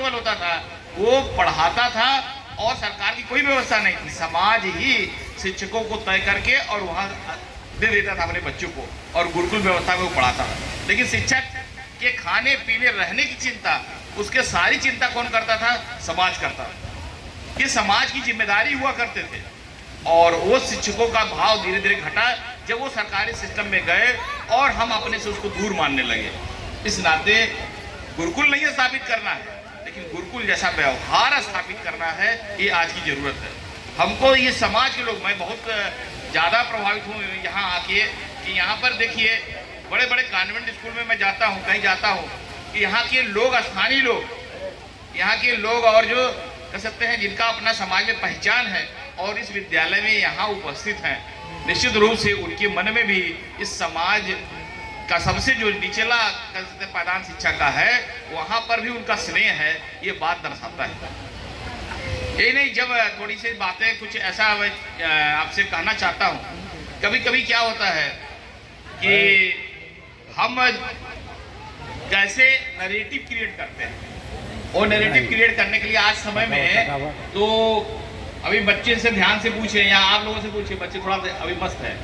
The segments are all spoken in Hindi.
केवल होता था, वो पढ़ाता था और सरकार की कोई व्यवस्था नहीं थी, समाज ही शिक्षकों को तय करके और वहाँ दे देता था अपने बच्चों को, और गुरुकुल व्यवस्था में वो पढ़ाता था। लेकिन शिक्षक के खाने पीने रहने की चिंता, उसके सारी चिंता कौन करता था? समाज करता था। ये समाज की जिम्मेदारी हुआ करते थे, और वो शिक्षकों का भाव धीरे धीरे घटा जब वो सरकारी सिस्टम में गए और हम अपने से उसको दूर मानने लगे। इस नाते गुरुकुल नहीं स्थापित करना है, लेकिन गुरुकुल जैसा व्यवहार स्थापित करना है, ये आज की जरूरत है हमको। ये समाज के लोग, मैं बहुत ज़्यादा प्रभावित हूँ यहाँ आके कि यहाँ पर देखिए बड़े बड़े कॉन्वेंट स्कूल में मैं जाता हूँ, कहीं जाता हूँ कि यहाँ के लोग, स्थानीय लोग, यहाँ के लोग और जो कह सकते हैं जिनका अपना समाज में पहचान है और इस विद्यालय में यहाँ उपस्थित हैं, निश्चित रूप से उनके मन में भी इस समाज का सबसे जो निचला कह सकते हैं पायदान शिक्षा का है, वहाँ पर भी उनका स्नेह है, ये बात दर्शाता है। यही नहीं, जब थोड़ी सी बातें कुछ ऐसा आपसे कहना चाहता हूँ, कभी कभी क्या होता है कि हम कैसे नैरेटिव क्रिएट करते हैं, और नैरेटिव क्रिएट करने के लिए आज समय में तो अभी बच्चे से ध्यान से पूछें या आप लोगों से पूछें, बच्चे थोड़ा अभी मस्त है,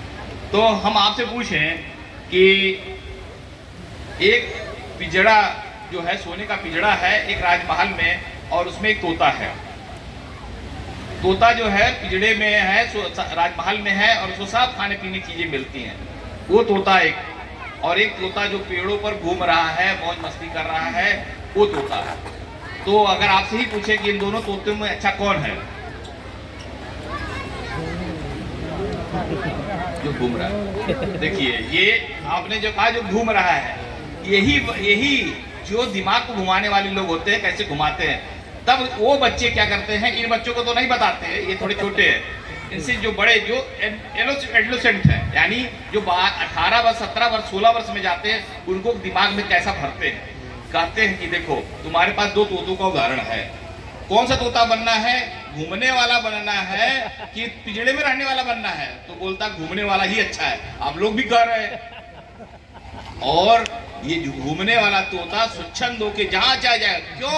तो हम आपसे पूछें कि एक पिंजड़ा जो है, सोने का पिंजड़ा है एक राजमहल में, और उसमें एक तोता है। तोता जो है पिंजड़े में है, राजमहल में है, और उसको सब खाने पीने की चीजें मिलती हैं, वो तोता एक, और एक तोता जो पेड़ों पर घूम रहा है, मौज मस्ती कर रहा है, वो तोता है। तो अगर आपसे ही पूछे कि इन दोनों तोतों में अच्छा कौन है? जो घूम रहा है। देखिए, ये आपने जो कहा जो घूम रहा है, यही जो दिमाग को घुमाने वाले लोग होते हैं, कैसे घुमाते हैं। तब वो बच्चे क्या करते हैं, इन बच्चों को तो नहीं बताते हैं, ये थोड़े छोटे हैं, इनसे जो बड़े जो एडोलेसेंट हैं, यानी जो 18 वर्ष 17 वर्ष 16 वर्ष में जाते हैं, उनको दिमाग में कैसा भरते हैं। कहते हैं कि देखो तुम्हारे पास दो तोतों का उदाहरण है, कौन सा तोता बनना है? घूमने वाला बनना है कि पिंजड़े में रहने वाला बनना है? तो बोलता घूमने वाला ही अच्छा है, आप लोग भी कह रहे हैं। और ये जो घूमने वाला तोता स्वच्छंद होके जहां चाहे जाए, क्यों?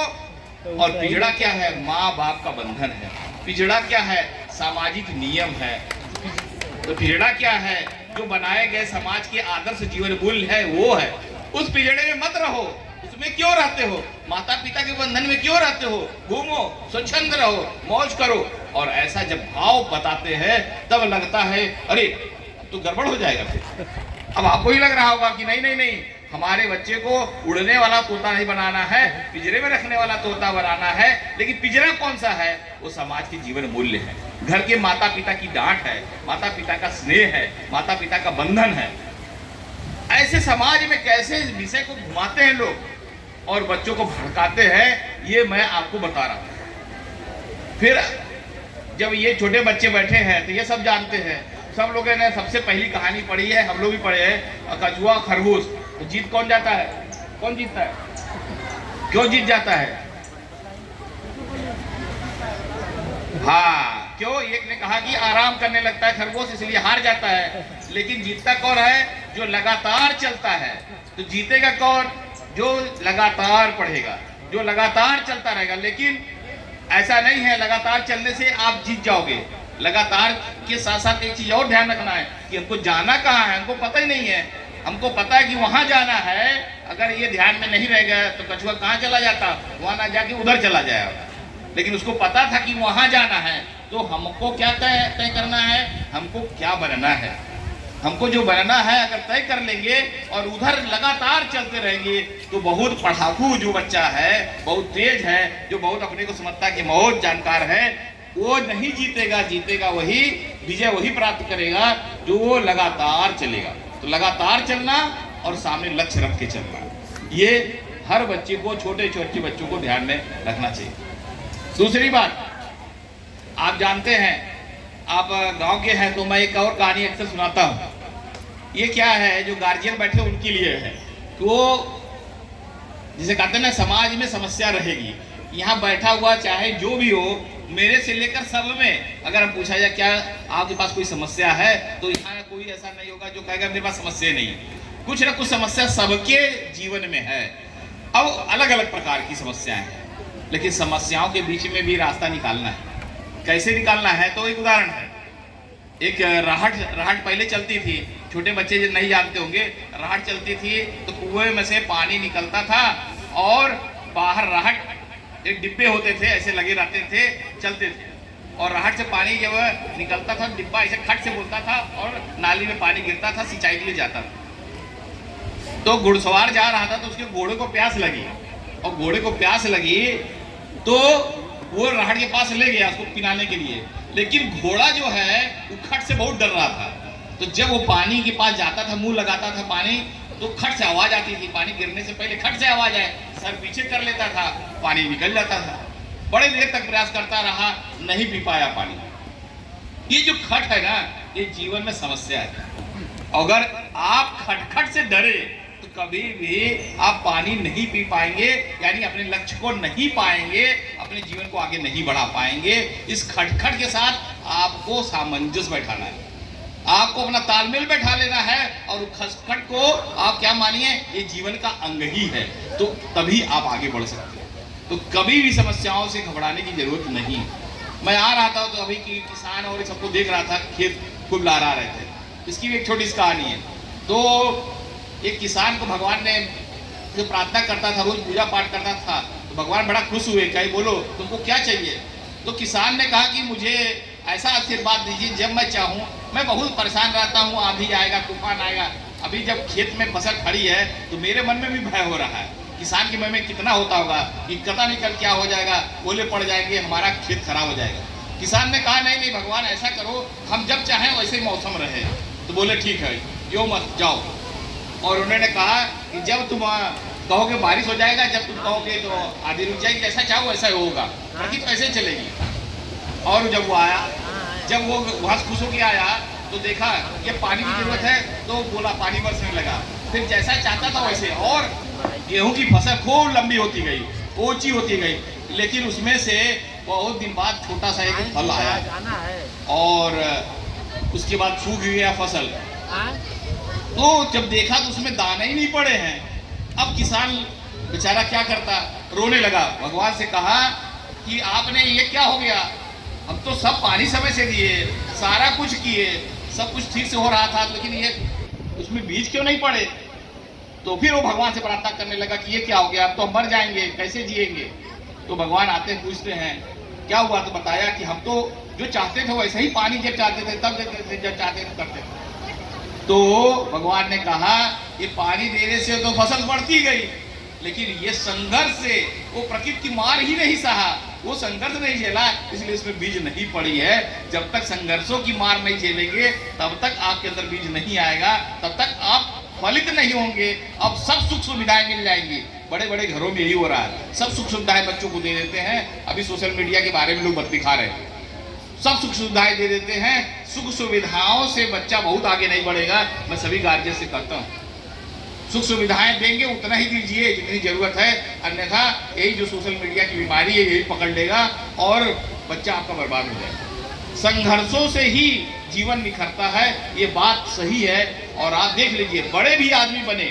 और पिंजड़ा क्या है? माँ बाप का बंधन है। पिंजड़ा क्या है? सामाजिक नियम है। तो पिंजड़ा क्या है? जो बनाए गए समाज के आदर्श जीवन मूल्य है, वो है। उस पिंजड़े में मत रहो, उसमें क्यों रहते हो? माता पिता के बंधन में क्यों रहते हो? घूमो, स्वच्छंद रहो, मौज करो। और ऐसा जब भाव बताते हैं तब लगता है अरे तो गड़बड़ हो जाएगा फिर। अब आपको ही लग रहा होगा कि नहीं नहीं नहीं, हमारे बच्चे को उड़ने वाला तोता नहीं बनाना है, पिंजरे में रखने वाला तोता बनाना है। लेकिन पिंजरा कौन सा है? वो समाज के जीवन मूल्य है, घर के माता पिता की डांट है, माता पिता का स्नेह है, माता पिता का बंधन है। ऐसे समाज में कैसे विषय को घुमाते हैं लोग और बच्चों को भड़काते हैं, ये मैं आपको बता रहा हूं। फिर जब ये छोटे बच्चे बैठे हैं तो ये सब जानते हैं, सब लोगों ने सबसे पहली कहानी पढ़ी है, हम लोग भी पढ़े हैं, कछुआ खरगोश। तो जीत कौन जाता है? कौन जीतता है? क्यों जीत जाता है? हाँ, क्यों? एक ने कहा कि आराम करने लगता है खरगोश, इसलिए हार जाता है। लेकिन जीतता कौन है? जो लगातार चलता है। तो जीतेगा कौन? जो लगातार पढ़ेगा, जो लगातार चलता रहेगा। लेकिन ऐसा नहीं है लगातार चलने से आप जीत जाओगे। लगातार के साथ साथ एक चीज और ध्यान रखना है कि हमको जाना कहाँ है, हमको पता ही नहीं है। हमको पता है कि वहां जाना है, अगर ये ध्यान में नहीं रहेगा तो कछुआ कहाँ चला जाता, वहां ना जाके उधर चला जाएगा। लेकिन उसको पता था कि वहां जाना है, तो हमको क्या तय करना है, हमको क्या बनना है। हमको जो बनना है अगर तय कर लेंगे और उधर लगातार चलते रहेंगे, तो बहुत पढ़ाकू जो बच्चा है, बहुत तेज है, जो बहुत अपने को समझता कि बहुत जानकार है, वो नहीं जीतेगा। जीतेगा वही, विजय वही प्राप्त करेगा जो वो लगातार चलेगा। तो लगातार चलना और सामने लक्ष्य रख के चलना, ये हर बच्चे को, छोटे छोटे बच्चों को ध्यान में रखना चाहिए। दूसरी बात, आप जानते हैं, आप गांव के हैं तो मैं एक और कहानी अक्सर सुनाता हूँ। ये क्या है, जो गार्जियन बैठे उनके लिए है। तो जिसे कहते हैं ना, समाज में समस्या रहेगी, यहाँ बैठा हुआ चाहे जो भी हो, मेरे से लेकर सब में अगर हम पूछा जाए क्या आपके पास कोई समस्या है, तो यहाँ कोई ऐसा नहीं होगा जो कहेगा मेरे पास समस्या नहीं है। कुछ ना कुछ समस्या सबके जीवन में है। अब अलग अलग प्रकार की समस्याएं हैं। लेकिन समस्याओं के बीच में भी रास्ता निकालना है। कैसे निकालना है, तो एक उदाहरण है। एक राहट पहले चलती थी, छोटे बच्चे जो नहीं जानते होंगे, राहट चलती थी तो कुएं में से पानी निकलता था और बाहर राहट एक डिब्बे होते थे ऐसे लगे रहते थे, चलते थे, और राहट से पानी जब निकलता था डिब्बा ऐसे खट से बोलता था और नाली में पानी गिरता था, सिंचाई के लिए जाता था। तो घुड़सवार जा रहा था तो उसके घोड़े को प्यास लगी, और घोड़े को प्यास लगी तो वो राहट के पास ले गया उसको पिलाने के लिए, लेकिन घोड़ा जो है वो खट से बहुत डर रहा था। तो जब वो पानी के पास जाता था, मुंह लगाता था पानी, तो खट से आवाज आती थी, पानी गिरने से पहले खट से आवाज आए, सर पीछे कर लेता था, पानी निकल जाता था। बड़े देर तक प्रयास करता रहा, नहीं पी पाया पानी। ये जो खट है ना, ये जीवन में समस्या है। अगर आप खटखट से डरे तो कभी भी आप पानी नहीं पी पाएंगे, यानी अपने लक्ष्य को नहीं पाएंगे, अपने जीवन को आगे नहीं बढ़ा पाएंगे। इस खटखट के साथ आपको सामंजस्य बैठाना है, आपको अपना तालमेल बैठा लेना है, और खटखट को आप क्या मानिए, ये जीवन का अंग ही है, तो तभी आप आगे बढ़ सकते हैं। तो कभी भी समस्याओं से घबराने की जरूरत नहीं। मैं आ रहा था तो अभी किसान और सबको देख रहा था, खेत खूब लहरा रहे थे। इसकी भी एक छोटी सी कहानी है। तो एक किसान को भगवान ने जो प्रार्थना करता था, रोज पूजा पाठ करता था, तो भगवान बड़ा खुश हुए, कहीं बोलो तुमको क्या चाहिए। तो किसान ने कहा कि मुझे ऐसा आशीर्वाद दीजिए जब मैं चाहूँ, मैं बहुत परेशान रहता हूँ, आंधी आएगा, तूफान आएगा। अभी जब खेत में फसल खड़ी है तो मेरे मन में भी भय हो रहा है, किसान के मन में कितना होता होगा कि पता नहीं कल क्या हो जाएगा, ओले पड़ जाएंगे, हमारा खेत खराब हो जाएगा। किसान ने कहा नहीं नहीं भगवान ऐसा करो, हम जब चाहें वैसे ही मौसम रहे। तो बोले ठीक है, यो मत जाओ। और उन्होंने कहा कि जब तुम कहोगे बारिश हो जाएगा, जब तुम कहोगे तो आधी रुक जाएगी, जैसा चाहो वैसा ही होगा, प्रकृति तो ऐसे चलेगी। और जब वो आया, जब वो वहाँ खुश होकर आया तो देखा ये पानी की जरूरत है, तो बोला पानी बरसने लगा। फिर जैसा चाहता था वैसे, और गेहूं की फसल खूब लंबी होती गई, ऊंची होती गई, लेकिन उसमें से बहुत दिन बाद छोटा सा एक फल आया और उसके बाद सूख गया फसल। तो जब देखा तो उसमें दाने ही नहीं पड़े हैं। अब किसान बेचारा क्या करता, रोने लगा, भगवान से कहा कि आपने ये क्या हो गया, हम तो सब पानी समय से दिए, सारा कुछ किए, सब कुछ ठीक से हो रहा था, लेकिन ये उसमें बीज क्यों नहीं पड़े। तो फिर वो भगवान से प्रार्थना करने लगा कि ये क्या हो गया, अब तो हम मर जाएंगे, कैसे जिएंगे। तो भगवान आते हैं, पूछते हैं क्या हुआ, तो बताया कि हम तो जो चाहते थे वैसे ही पानी जब चाहते थे तब देते थे, जब चाहते थे करते थे। तो भगवान ने कहा ये पानी देने से तो फसल बढ़ती गई, लेकिन ये संघर्ष से वो प्रकृति की मार ही नहीं सहा, वो संघर्ष नहीं झेला, इसलिए इसमें बीज नहीं पड़ी है। जब तक संघर्षों की मार नहीं झेलेंगे तब तक आपके अंदर बीज नहीं आएगा, तब तक आप फलित नहीं होंगे। अब सब सुख सुविधाएं मिल जाएंगी, बड़े बड़े घरों में यही हो रहा है, सब सुख सुविधाएं बच्चों को दे देते हैं। अभी सोशल मीडिया के बारे में लोग बत दिखा रहे हैं, सब सुख सुविधाएं दे देते हैं, सुख सुविधाओं से बच्चा बहुत आगे नहीं बढ़ेगा। मैं सभी गार्जियन से कहता हूँ, सुख सुविधाएं देंगे उतना ही दीजिए जितनी जरूरत है, अन्यथा यही जो सोशल मीडिया की बीमारी है यही पकड़ लेगा और बच्चा आपका बर्बाद हो जाएगा। संघर्षों से ही जीवन निखरता है, ये बात सही है। और आप देख लीजिए, बड़े भी आदमी बने,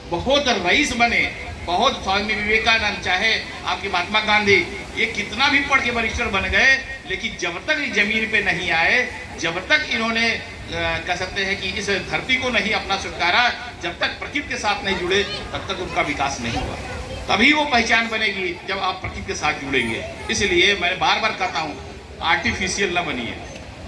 बहुत रईस बने, बहुत स्वामी विवेकानंद, चाहे आपके महात्मा गांधी, ये कितना भी पढ़ के बरिस्टर बन गए, लेकिन जब तक जमीन पे नहीं आए, जब तक इन्होंने कह सकते हैं कि इस धरती को नहीं अपना स्वीकारा, जब तक प्रकृति के साथ नहीं जुड़े, तब तक उनका विकास नहीं हुआ। तभी वो पहचान बनेगी जब आप प्रकृति के साथ जुड़ेंगे। इसलिए मैं बार बार कहता हूँ, आर्टिफिशियल न बनिए,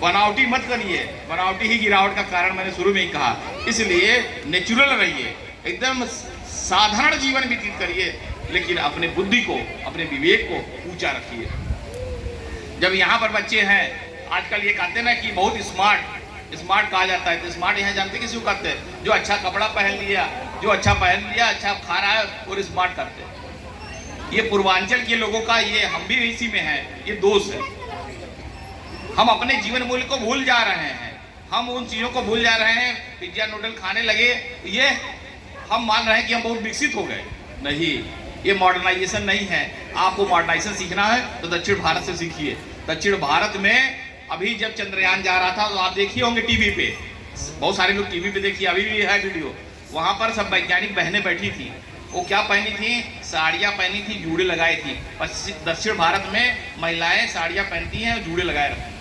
बनावटी मत करिए, बनावटी ही गिरावट का कारण मैंने शुरू में ही कहा। इसलिए नेचुरल रहिए, एकदम साधारण जीवन व्यतीत करिए, लेकिन अपने बुद्धि को, अपने विवेक को ऊंचा रखिए। जब यहाँ पर बच्चे हैं, आजकल ये कहते हैं ना कि बहुत स्मार्ट कहा जाता है, तो स्मार्ट यहाँ जानते किसी को कहते हैं, जो अच्छा कपड़ा पहन लिया, जो अच्छा पहन लिया, अच्छा खा रहा है, और स्मार्ट करते हैं। ये पूर्वांचल के लोगों का, ये हम भी इसी में है, ये दोष है। हम अपने जीवन मूल्य को भूल जा रहे हैं, हम उन चीजों को भूल जा रहे हैं, पिज्जा नूडल खाने लगे, ये हम मान रहे हैं कि हम बहुत विकसित हो गए। नहीं, ये मॉडर्नाइजेशन नहीं है। आपको मॉडर्नाइजेशन सीखना है तो दक्षिण भारत से सीखिए। दक्षिण भारत में अभी जब चंद्रयान जा रहा था तो आप देखिए होंगे टीवी पे, बहुत सारे लोग टीवी पे देखिए, अभी भी है वीडियो, वहां पर सब वैज्ञानिक बहनें बैठी थी, वो क्या पहनी थी? साड़ियाँ पहनी थी, जूड़े लगाए थी। दक्षिण भारत में महिलाएं साड़ियाँ पहनती हैं और जूड़े लगाए रखती हैं।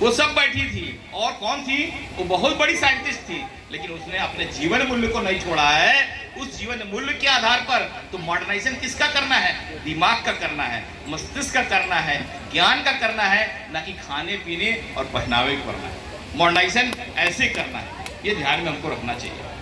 वो सब बैठी थी। और कौन थी? वो बहुत बड़ी साइंटिस्ट थी, लेकिन उसने अपने जीवन मूल्य को नहीं छोड़ा है। उस जीवन मूल्य के आधार पर तो मॉडर्नाइजेशन किसका करना है? दिमाग का करना है, मस्तिष्क का करना है, ज्ञान का करना है, ना कि खाने पीने और पहनावे का करना है। मॉडर्नाइजेशन ऐसे करना है, ये ध्यान में हमको रखना चाहिए।